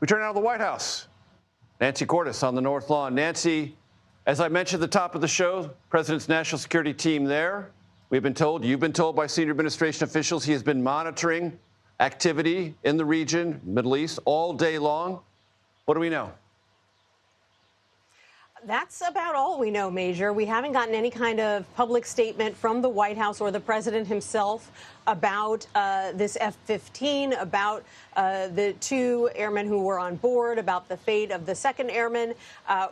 We turn now to the White House. Nancy Cordes on the North Lawn. Nancy, as I mentioned at the top of the show, President's national security team there. We've been told, you've been told by senior administration officials, he has been monitoring activity in the region, Middle East, all day long. What do we know? That's about all we know, Major. We haven't gotten any kind of public statement from the White House or the president himself about this F-15, about the two airmen who were on board, about the fate of the second airman,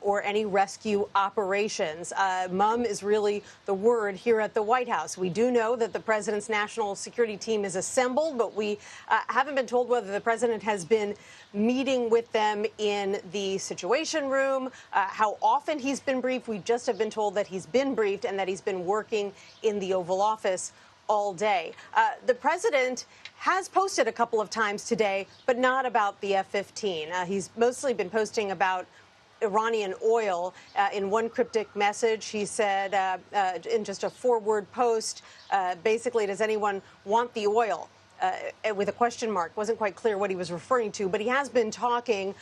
or any rescue operations. Mum is really the word here at the White House. We do know that the president's national security team is assembled, but we haven't been told whether the president has been meeting with them in the Situation Room, how often he's been briefed. We just have been told that he's been briefed and that he's been working in the Oval Office all day. The president has posted a couple of times today, but not about the F-15. He's mostly been posting about Iranian oil. In one cryptic message, he said in just a four-word post, basically, does anyone want the oil? With a question mark. Wasn't quite clear what he was referring to, but he has been talking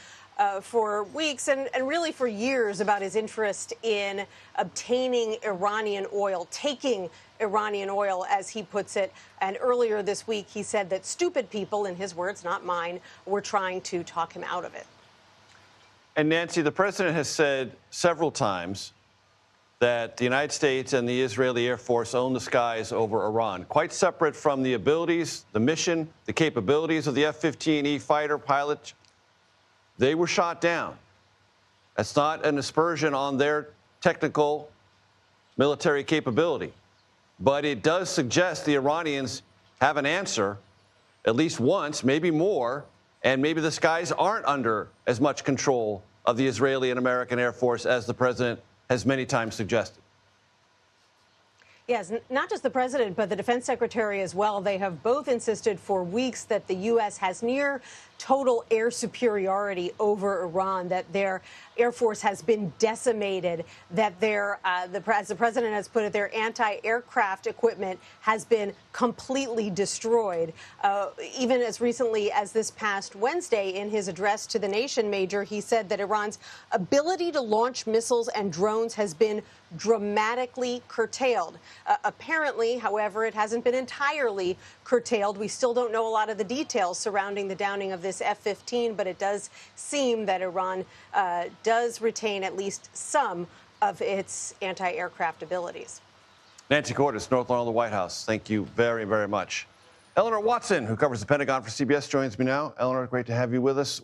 for weeks and really for years about his interest in obtaining Iranian oil, taking Iranian oil, as he puts it. And earlier this week, he said that stupid people, in his words, not mine, were trying to talk him out of it. And Nancy, the president has said several times that the United States and the Israeli Air Force own the skies over Iran, quite separate from the abilities, the mission, the capabilities of the F-15E fighter pilots. They were shot down. That's not an aspersion on their technical military capability. But it does suggest the Iranians have an answer at least once, maybe more, and maybe the skies aren't under as much control of the Israeli and American Air Force as the president has many times suggested. Yes, not just the president, but the defense secretary as well. They have both insisted for weeks that the U.S. has near total air superiority over Iran, that their Air Force has been decimated, that their, as the president has put it, their anti-aircraft equipment has been completely destroyed. Even as recently as this past Wednesday, in his address to the nation, Major, he said that Iran's ability to launch missiles and drones has been dramatically curtailed. Apparently, however, it hasn't been entirely curtailed. We still don't know a lot of the details surrounding the downing of this F-15, but it does seem that Iran does retain at least some of its anti-aircraft abilities. Nancy Cordes, North Lawn of the White House. Thank you very, very much. Eleanor Watson, who covers the Pentagon for CBS, joins me now. Eleanor, great to have you with us.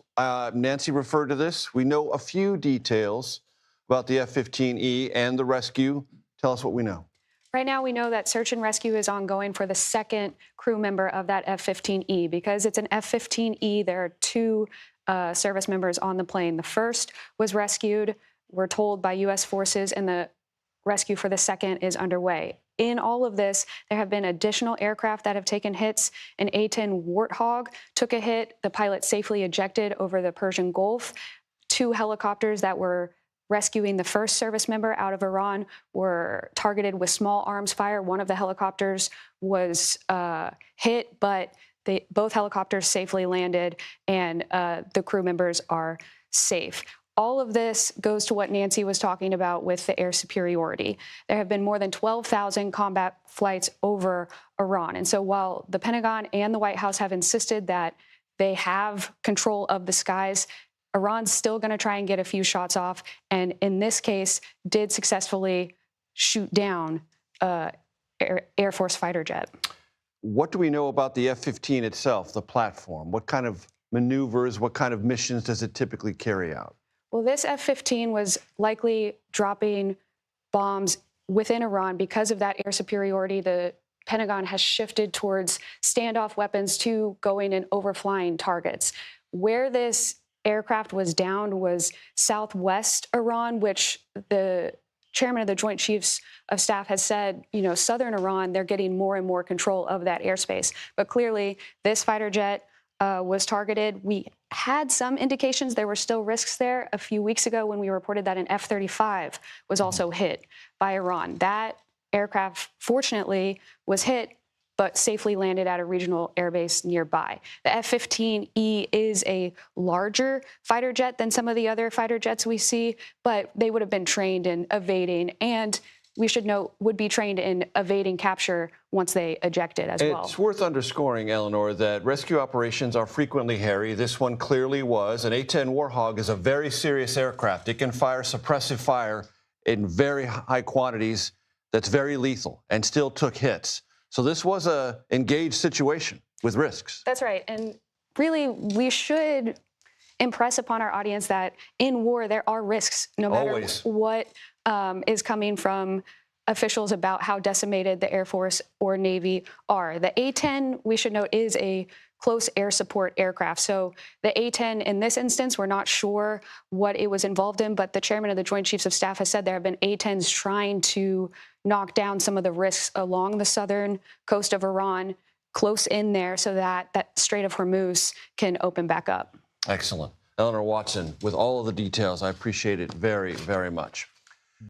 Nancy referred to this. We know a few details about the F-15E and the rescue. Tell us what we know. Right now, we know that search and rescue is ongoing for the second crew member of that F-15E. Because it's an F-15E, there are two service members on the plane. The first was rescued, we're told, by U.S. forces, and the rescue for the second is underway. In all of this, there have been additional aircraft that have taken hits. An A-10 Warthog took a hit. The pilot safely ejected over the Persian Gulf. Two helicopters that were rescuing the first service member out of Iran were targeted with small arms fire. One of the helicopters was hit, but both helicopters safely landed, and the crew members are safe. All of this goes to what Nancy was talking about with the air superiority. There have been more than 12,000 combat flights over Iran. And so while the Pentagon and the White House have insisted that they have control of the skies, Iran's still going to try and get a few shots off, and in this case, did successfully shoot down Air Force fighter jet. What do we know about the F-15 itself, the platform? What kind of maneuvers, what kind of missions does it typically carry out? Well, this F-15 was likely dropping bombs within Iran. Because of that air superiority, the Pentagon has shifted towards standoff weapons to going and overflying targets. Where this aircraft was downed was southwest Iran, which the chairman of the Joint Chiefs of Staff has said, southern Iran, they're getting more and more control of that airspace. But clearly, this fighter jet was targeted. We had some indications there were still risks there a few weeks ago when we reported that an F-35 was also hit by Iran. That aircraft, fortunately, was hit, but safely landed at a regional airbase nearby. The F-15E is a larger fighter jet than some of the other fighter jets we see, but they would have been trained in evading, and we should note, would be trained in evading capture once they ejected as well. It's worth underscoring, Eleanor, that rescue operations are frequently hairy. This one clearly was. An A-10 Warhog is a very serious aircraft. It can fire suppressive fire in very high quantities that's very lethal and still took hits. So this was an engaged situation with risks. That's right. And really, we should impress upon our audience that in war, there are risks, no matter Always. what is coming from officials about how decimated the Air Force or Navy are. The A-10, we should note, is a close air support aircraft. So the A-10 in this instance, we're not sure what it was involved in, but the chairman of the Joint Chiefs of Staff has said there have been A-10s trying to knock down some of the risks along the southern coast of Iran, close in there, so that that Strait of Hormuz can open back up. Excellent. Eleanor Watson, with all of the details, I appreciate it very, very much.